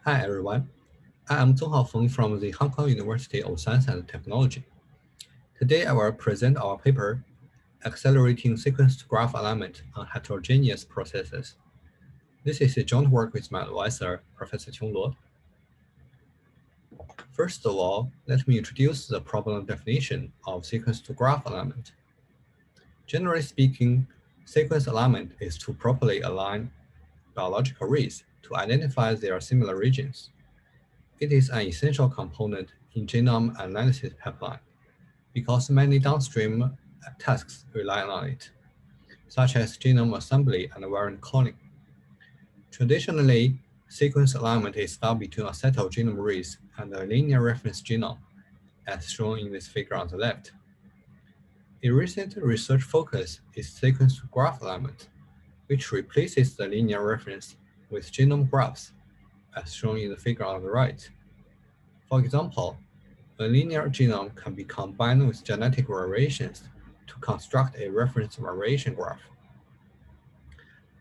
Hi everyone, I am Zonghao Feng from the Hong Kong University of Science and Technology. Today I will present our paper, Accelerating Sequence Graph Alignment on Heterogeneous Processes. This is a joint work with my advisor, Professor Qiong Luo. First of all, let me introduce the problem definition of sequence-to-graph alignment. Generally speaking, sequence alignment is to properly align biological arrays to identify their similar regions. It is an essential component in genome analysis pipeline because many downstream tasks rely on it, such as genome assembly and variant calling. Traditionally, sequence alignment is done between a set of genome arrays and a linear reference genome, as shown in this figure on the left. A recent research focus is sequence-to-graph alignment, which replaces the linear reference with genome graphs, as shown in the figure on the right. For example, a linear genome can be combined with genetic variations to construct a reference variation graph.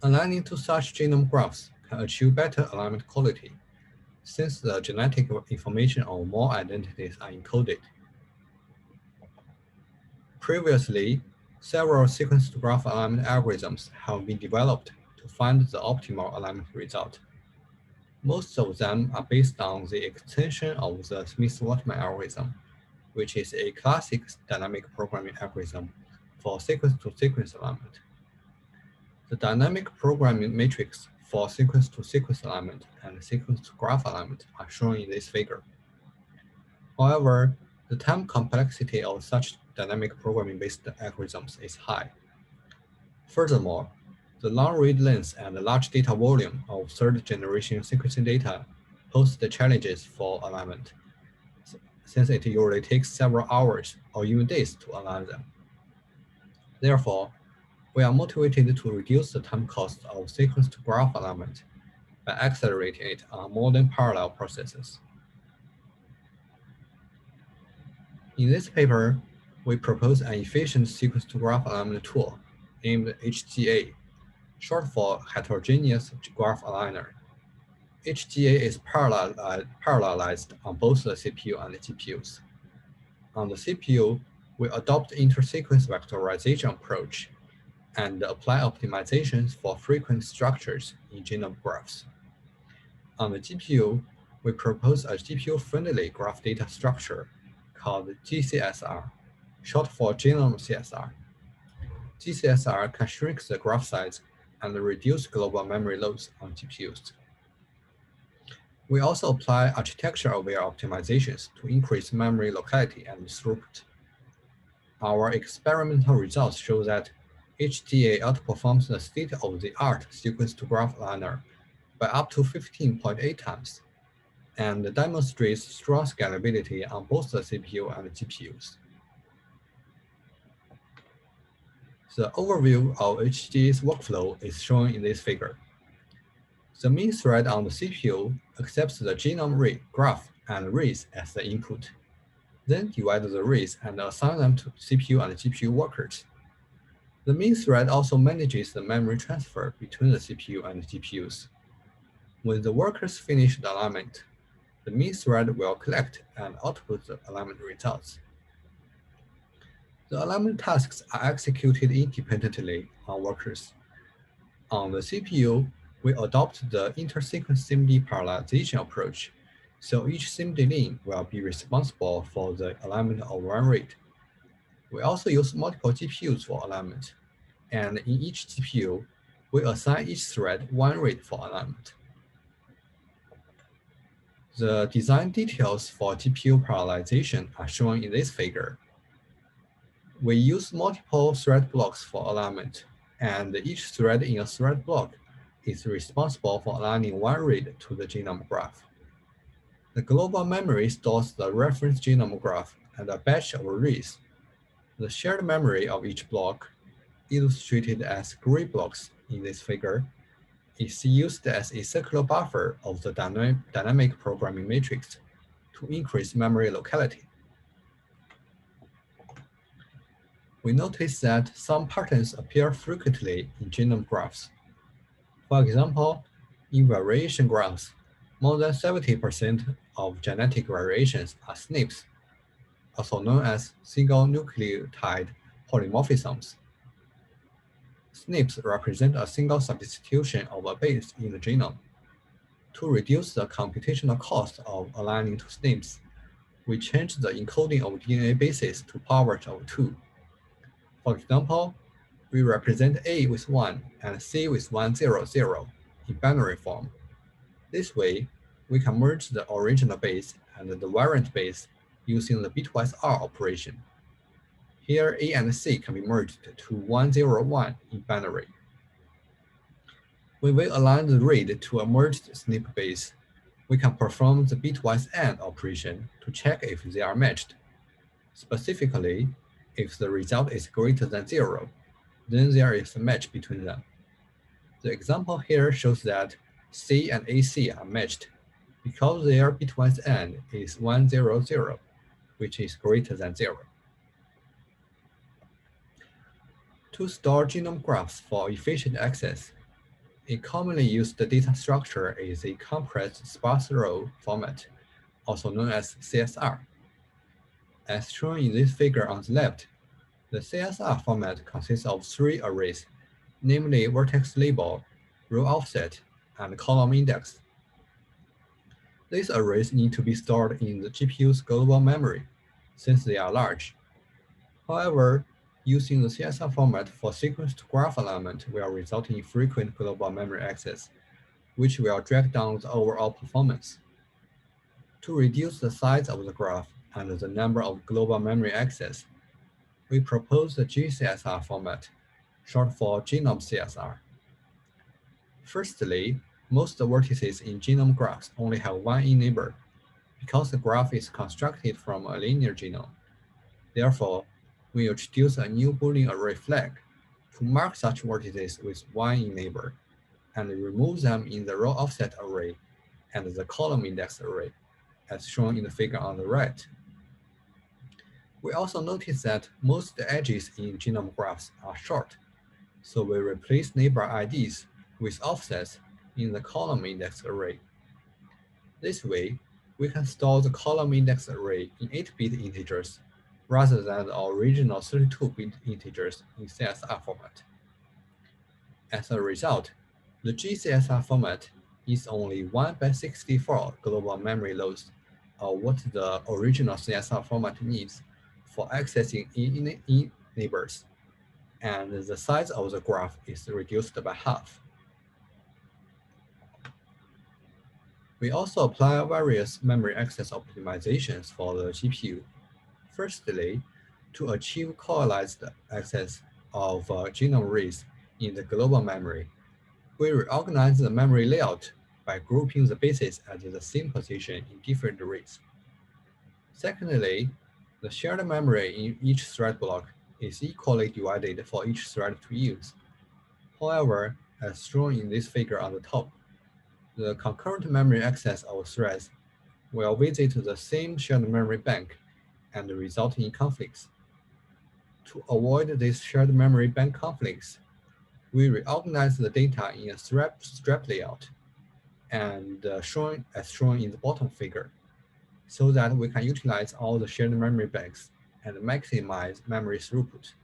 Aligning to such genome graphs can achieve better alignment quality, since the genetic information on more identities are encoded. Previously, several sequence-to-graph alignment algorithms have been developed to find the optimal alignment result. Most of them are based on the extension of the Smith-Waterman algorithm, which is a classic dynamic programming algorithm for sequence-to-sequence alignment. The dynamic programming matrix for sequence-to-sequence alignment and sequence-to-graph alignment are shown in this figure. However, the time complexity of such dynamic programming-based algorithms is high. Furthermore, the long read length and the large data volume of third-generation sequencing data pose the challenges for alignment, since it usually takes several hours or even days to align them. Therefore, we are motivated to reduce the time cost of sequence-to-graph alignment by accelerating it on modern parallel processes. In this paper, we propose an efficient sequence-to-graph alignment tool named HGA, short for Heterogeneous Graph Aligner. HGA is parallelized on both the CPU and the GPUs. On the CPU, we adopt inter-sequence vectorization approach and apply optimizations for frequent structures in genome graphs. On the GPU, we propose a GPU-friendly graph data structure called Gcsr, short for genome CSR. Gcsr can shrink the graph size and reduce global memory loads on GPUs. We also apply architecture-aware optimizations to increase memory locality and throughput. Our experimental results show that HGA outperforms the state-of-the-art sequence-to-graph aligner by up to 15.8 times, and demonstrates strong scalability on both the CPU and the GPUs. The overview of HGA's workflow is shown in this figure. The main thread on the CPU accepts the genome array graph and arrays as the input, then divides the arrays and assigns them to CPU and GPU workers. The main thread also manages the memory transfer between the CPU and the GPUs. When the workers finish the alignment, the main thread will collect and output the alignment results. The alignment tasks are executed independently on workers. On the CPU, we adopt the inter-sequence SIMD parallelization approach, so each SIMD lane will be responsible for the alignment of one read. We also use multiple GPUs for alignment, and in each GPU, we assign each thread one read for alignment. The design details for GPU parallelization are shown in this figure. We use multiple thread blocks for alignment, and each thread in a thread block is responsible for aligning one read to the genome graph. The global memory stores the reference genome graph and a batch of arrays. The shared memory of each block, illustrated as gray blocks in this figure, is used as a circular buffer of the dynamic programming matrix to increase memory locality. We notice that some patterns appear frequently in genome graphs. For example, in variation graphs, More than 70% of genetic variations are SNPs, also known as single nucleotide polymorphisms. SNPs represent a single substitution of a base in the genome. To reduce the computational cost of aligning two SNPs, we change the encoding of DNA bases to powers of 2. For example, we represent A with 1 and C with 100 in binary form. This way, we can merge the original base and the variant base using the bitwise OR operation. Here, A and C can be merged to 101 in binary. When we align the read to a merged SNP base, we can perform the bitwise AND operation to check if they are matched. Specifically, if the result is greater than 0, then there is a match between them. The example here shows that C and AC are matched because their bitwise AND is 100, which is greater than 0. To store genome graphs for efficient access, a commonly used data structure is a compressed sparse row format, also known as CSR. As shown in this figure on the left, the CSR format consists of 3 arrays, namely vertex label, row offset, and column index. These arrays need to be stored in the GPU's global memory, since they are large. However, using the CSR format for sequence-to-graph alignment will result in frequent global memory access, which will drag down the overall performance. To reduce the size of the graph and the number of global memory access, we propose the Gcsr format, short for genome CSR. Firstly, most vertices in genome graphs only have one in-neighbor, because the graph is constructed from a linear genome. Therefore, we introduce a new Boolean array flag to mark such vertices with one in-neighbor, and remove them in the row offset array and the column index array, as shown in the figure on the right. We also notice that most edges in genome graphs are short, so we replace neighbor IDs with offsets in the column index array. This way, we can store the column index array in 8-bit integers rather than the original 32-bit integers in CSR format. As a result, the Gcsr format is only 1 by 64 global memory loads, or what the original CSR format needs for accessing neighbors, and the size of the graph is reduced by half. We also apply various memory access optimizations for the GPU. Firstly, to achieve coalesced access of genome reads in the global memory, we reorganize the memory layout by grouping the bases at the same position in different reads. Secondly, the shared memory in each thread block is equally divided for each thread to use. However, as shown in this figure on the top, the concurrent memory access of threads will visit the same shared memory bank and result in conflicts. To avoid these shared memory bank conflicts, we reorganize the data in a strap layout, and as shown in the bottom figure, so that we can utilize all the shared memory banks and maximize memory throughput.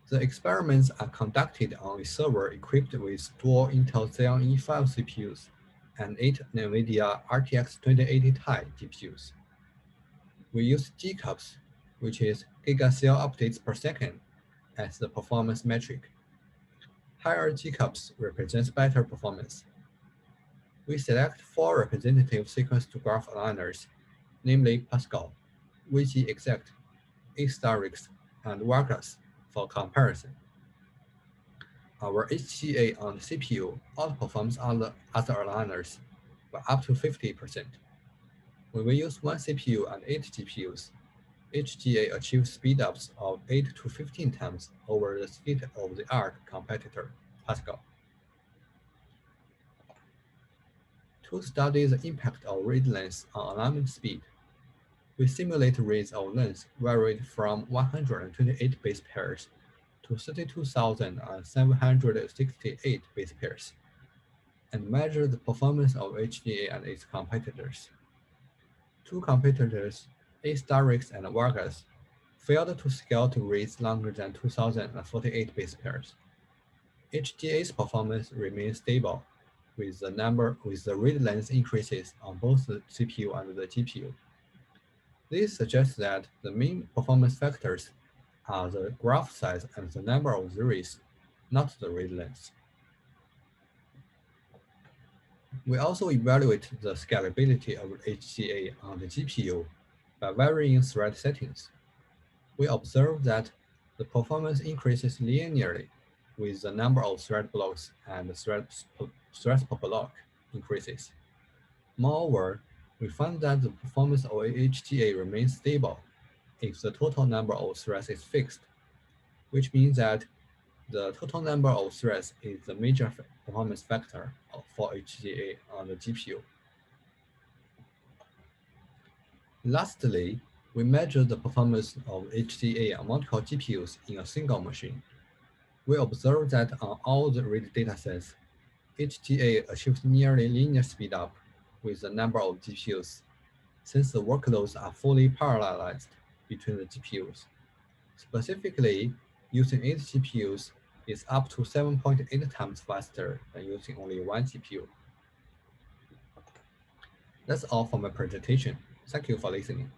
The experiments are conducted on a server equipped with dual Intel Xeon E5 CPUs and 8 NVIDIA RTX 2080 Ti GPUs. We use GCUPS, which is gigacell updates per second, as the performance metric. Higher GCUPS represents better performance. We select 4 representative sequence-to-graph aligners, namely Pascal, VG-exact, A*Rix, and Vargas for comparison. Our HGA on the CPU outperforms other aligners by up to 50%. When we use 1 CPU and 8 GPUs, HGA achieves speedups of 8 to 15 times over the state-of-the-art competitor, Pascal. To study the impact of read length on alignment speed, we simulate reads of length varied from 128 base pairs to 32,768 base pairs and measure the performance of HDA and its competitors. Two competitors, Astarix and Vargas, failed to scale to rates longer than 2048 base pairs. HDA's performance remains stable, with the read length increases on both the CPU and the GPU. This suggests that the main performance factors are the graph size and the number of zeros, not the read length. We also evaluate the scalability of HCA on the GPU by varying thread settings. We observe that the performance increases linearly with the number of thread blocks and threads per block increases. Moreover, we find that the performance of HTA remains stable if the total number of threads is fixed, which means that the total number of threads is the major performance factor for HTA on the GPU. Lastly, we measure the performance of HTA on multiple GPUs in a single machine. We observe that on all the read datasets, HTA achieves nearly linear speedup with the number of GPUs, since the workloads are fully parallelized between the GPUs. Specifically, using 8 GPUs is up to 7.8 times faster than using only one GPU. That's all for my presentation. Thank you for listening.